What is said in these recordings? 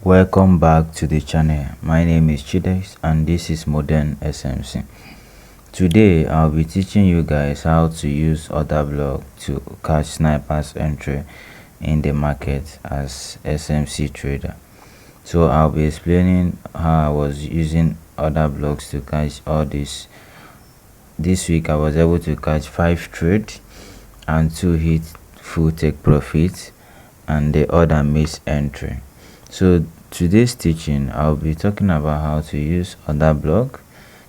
Welcome back to the channel. My name is CHIDEX and this is Modern SMC. Today I'll be teaching you guys how to use order block to catch snipers entry in the market as SMC trader. So I'll be explaining how I was using order blocks to catch all this. This week I was able to catch 5 trades and 2 hit full take profit and the other miss entry. So today's teaching I'll be talking about how to use order block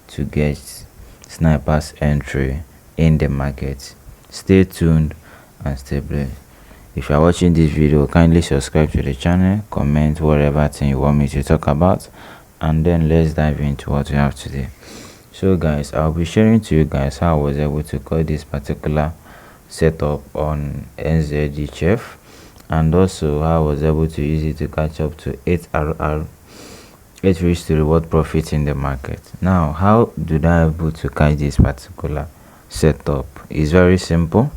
to get snipers entry in the market. Stay tuned and stay blessed. If you are watching this video, kindly subscribe to the channel, comment whatever thing you want me to talk about, and then let's dive into what we have today. So guys, I'll be sharing to you guys how I was able to cut this particular setup on NZDChef, and also how I was able to use it to catch up to 8 reach to reward profit in the market. Now, how did I able to catch this particular setup? It's very simple.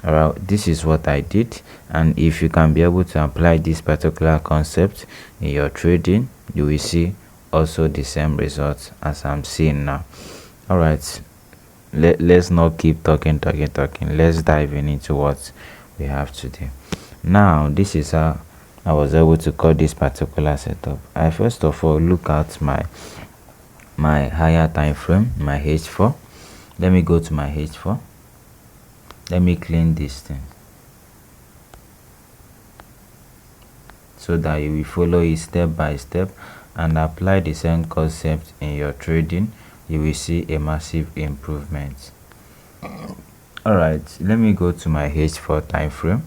Alright, this is what I did, and if you can be able to apply this particular concept in your trading, you will see also the same results as I'm seeing now. Alright, let's not keep talking. Let's dive into what we have today. Now, this is how I was able to cut this particular setup. I first of all look at my higher time frame, my H4. Let me go to my H4. Let me clean this thing so that you will follow it step by step and apply the same concept in your trading. You will see a massive improvement. Alright, let me go to my H4 time frame.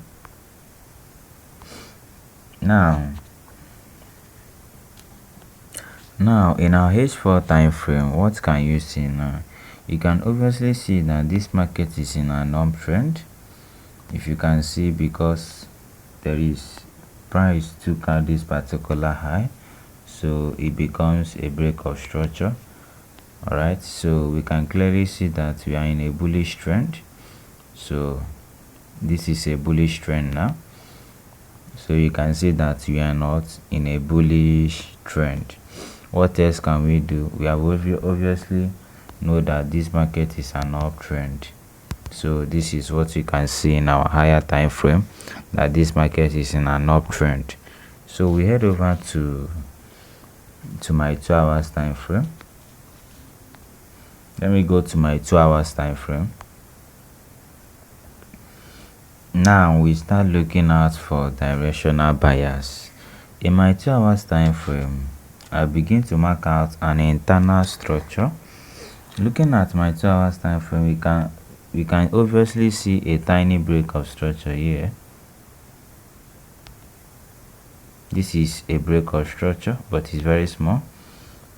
Now in our H4 time frame, what can you see now? You can obviously see that this market is in an uptrend. If you can see, because there is price took out this particular high, so it becomes a break of structure. Alright, so we can clearly see that we are in a bullish trend. So this is a bullish trend now. So you can see that we are not in a bullish trend. What else can we do? We have obviously know that this market is an uptrend. So this is what we can see in our higher time frame, that this market is in an uptrend. So we head over to my 2 hours time frame. Let me go to my 2 hours time frame. Now we start looking out for directional buyers. In my 2 hours time frame, I begin to mark out an internal structure. Looking at my 2 hours time frame, we can obviously see a tiny break of structure here. This is a break of structure, but it's very small.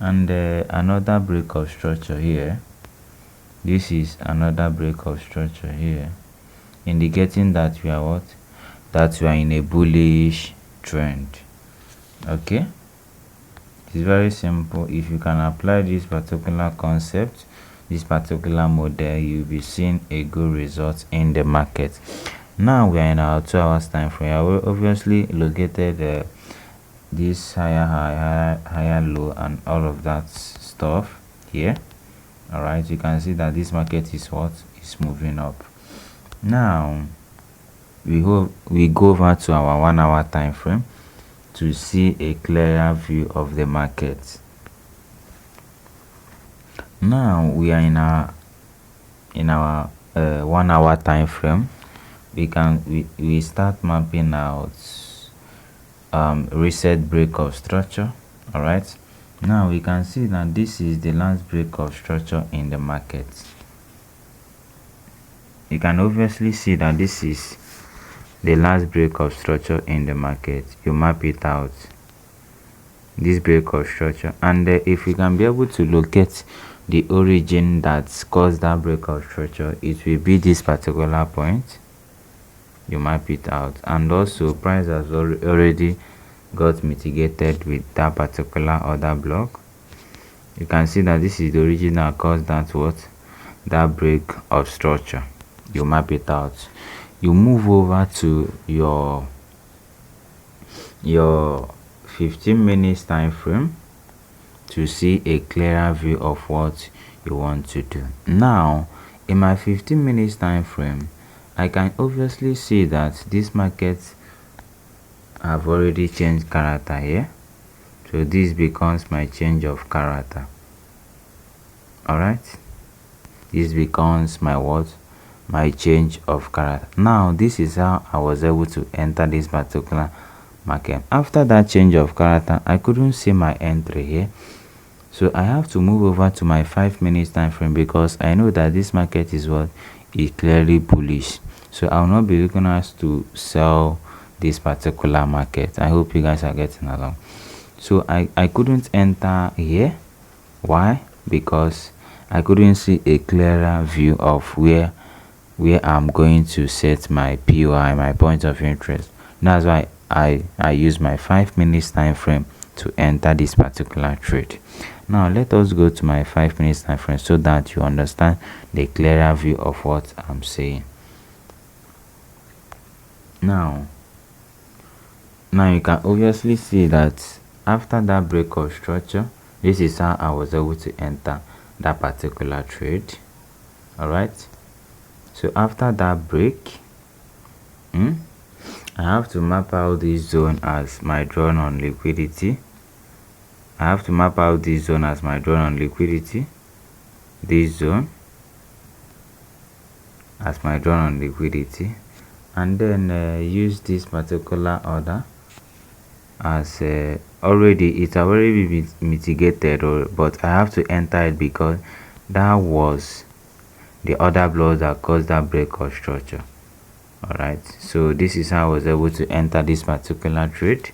And another break of structure here. This is another break of structure here, indicating that we are what? That we are in a bullish trend. Okay, it's very simple. If you can apply this particular concept, this particular model, you'll be seeing a good result in the market. Now we are in our 2 hours time frame. I obviously located this higher high, higher low, and all of that stuff here. All right, you can see that this market is what is moving up. Now we go over to our 1 hour time frame to see a clearer view of the market. Now we are in our 1 hour time frame. We start mapping out reset break of structure. All right, now we can see that this is the last break of structure in the market. You can obviously see that this is the last break of structure in the market. You map it out, this break of structure, and if we can be able to locate the origin that caused that break of structure, it will be this particular point. You map it out, and also price has already got mitigated with that particular order block. You can see that this is the origin that caused that break of structure. You map it out. You move over to your your 15 minutes time frame to see a clearer view of what you want to do. Now in my 15 minutes time frame, I can obviously see that this market have already changed character here. So this becomes my change of character. All right, this becomes my what? My change of character. Now this is how I was able to enter this particular market. After that change of character, I couldn't see my entry here, so I have to move over to my 5 minutes time frame because I know that this market is what is clearly bullish. So I will not be looking at to sell this particular market. I hope you guys are getting along. So I couldn't enter here. Why? Because I couldn't see a clearer view of where I'm going to set my POI, my point of interest. That's why I use my 5 minutes time frame to enter this particular trade. Now let us go to my 5 minutes time frame so that you understand the clearer view of what I'm saying. Now you can obviously see that after that break of structure, this is how I was able to enter that particular trade. All right, so after that break, I have to map out this zone as my drawn on liquidity. I have to map out this zone as my drawn on liquidity, this zone as my drawn on liquidity, and then use this particular order as it's already been mitigated, but I have to enter it because that was the other blows that caused that break of structure. All right, so this is how I was able to enter this particular trade,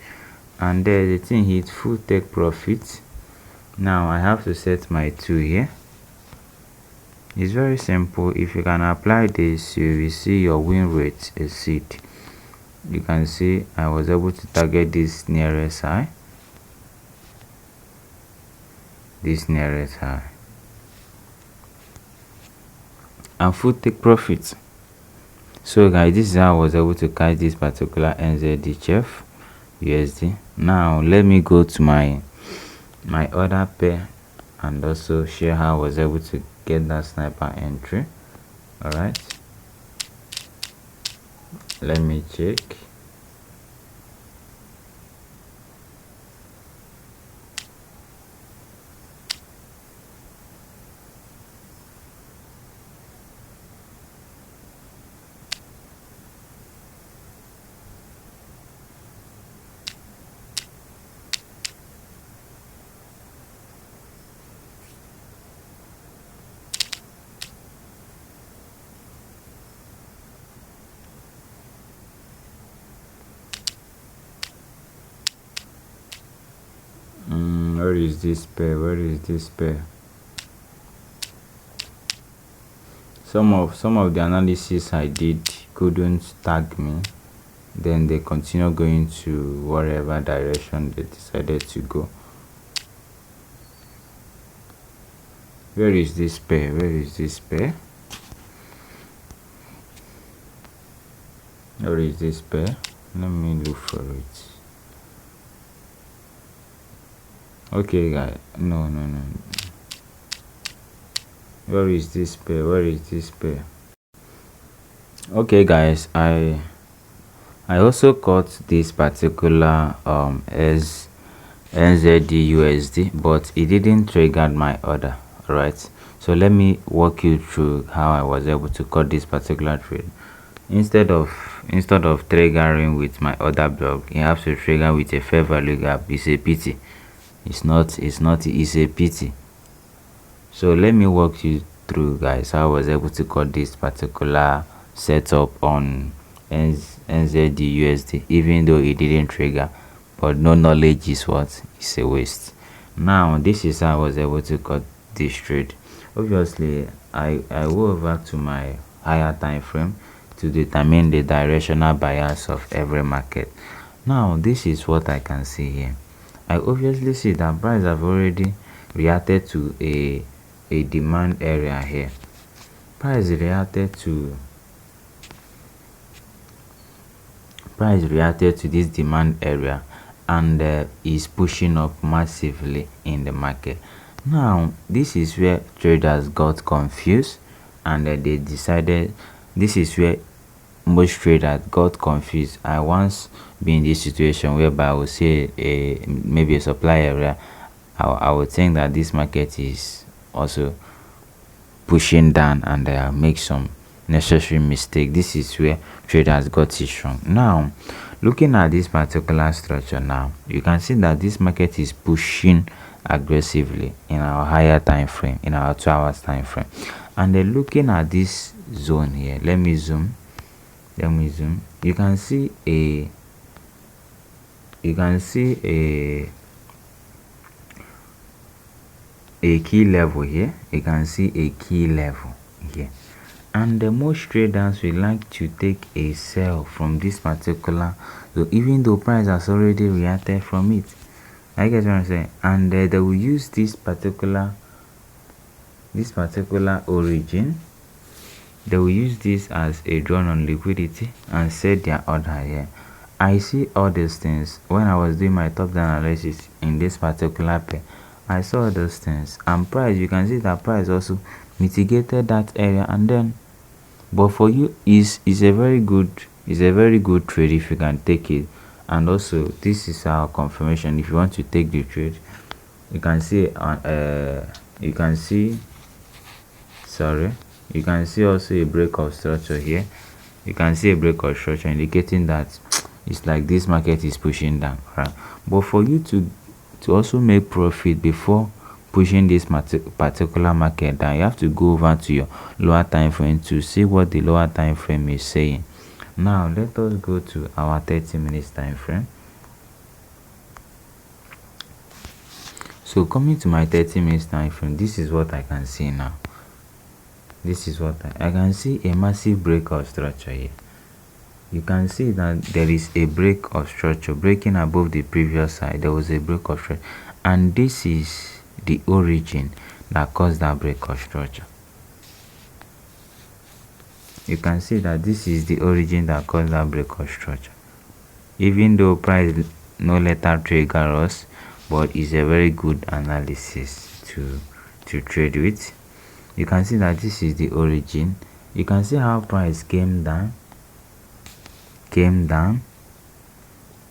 and the thing hit full take profit. Now I have to set my 2 here. It's very simple. If you can apply this, you will see your win rate exceed. You can see I was able to target this nearest high, and full take profit. So guys, this is how I was able to catch this particular NZD USD. Now let me go to my other pair and also share how I was able to get that sniper entry. All right, let me check. Where is this pair? Some of the analysis I did couldn't tag me, then they continue going to whatever direction they decided to go. Where is this pair? Let me look for it. Okay guys, no. Where is this pair? Okay guys, I also caught this particular as NZD USD, but it didn't trigger my order. All right, so let me walk you through how I was able to cut this particular trade. Instead of triggering with my order block, you have to trigger with a fair value gap. It's a pity. It's a pity. So let me walk you through guys how I was able to cut this particular setup on NZD USD, even though it didn't trigger. But no knowledge is what is a waste. Now this is how I was able to cut this trade. Obviously I go over to my higher time frame to determine the directional bias of every market. Now this is what I can see here. I obviously see that price have already reacted to a demand area here. Price reacted to this demand area, and is pushing up massively in the market. Now this is where traders got confused, and they decided, this is where most traders got confused. I once been in this situation whereby I would say maybe a supply area, I would think that this market is also pushing down, and make some necessary mistake. This is where traders got it wrong. Now looking at this particular structure, now you can see that this market is pushing aggressively in our higher time frame, in our 2 hours time frame. And then looking at this zone here, let me zoom. You can see a key level here. You can see a key level here, and the most traders will like to take a sell from this particular, so even though price has already reacted from it, I get what I'm saying. And they will use this particular origin, they will use this as a drawn on liquidity and set their order here. I see all these things when I was doing my top down analysis in this particular pair. I saw those things, and price, you can see that price also mitigated that area, and then, but for you is a very good trade if you can take it. And also this is our confirmation. If you want to take the trade, you can see you can see also a break of structure here. You can see a break of structure indicating that it's like this market is pushing down, right? But for you to also make profit before pushing this particular market down, you have to go over to your lower time frame to see what the lower time frame is saying. Now let us go to our 30 minutes time frame. So coming to my 30 minutes time frame, this is what I can see now. This is what I can see, a massive break of structure here. You can see that there is a break of structure breaking above the previous side. There was a break of structure, and this is the origin that caused that break of structure. You can see that this is the origin that caused that break of structure. Even though price no later trigger us, but it's a very good analysis to trade with. You can see that this is the origin. You can see how price came down,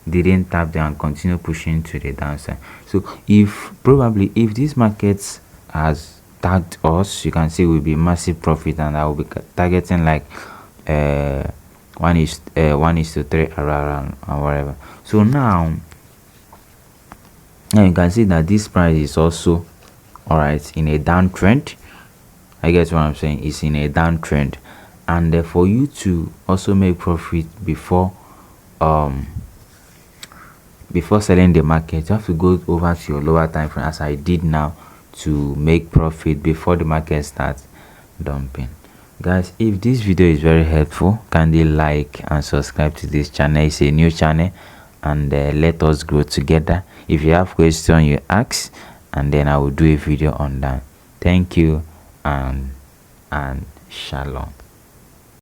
didn't tap down, continue pushing to the downside. So if this market has tagged us, you can see will be massive profit, and I will be targeting like 1:3 around or whatever. So now you can see that this price is also all right in a downtrend. I guess what I'm saying is in a downtrend, and for you to also make profit before selling the market, you have to go over to your lower time frame, as I did now, to make profit before the market starts dumping. Guys, if this video is very helpful, kindly like and subscribe to this channel. It's a new channel, and let us grow together. If you have questions, you ask, and then I will do a video on that. Thank you, and shalom.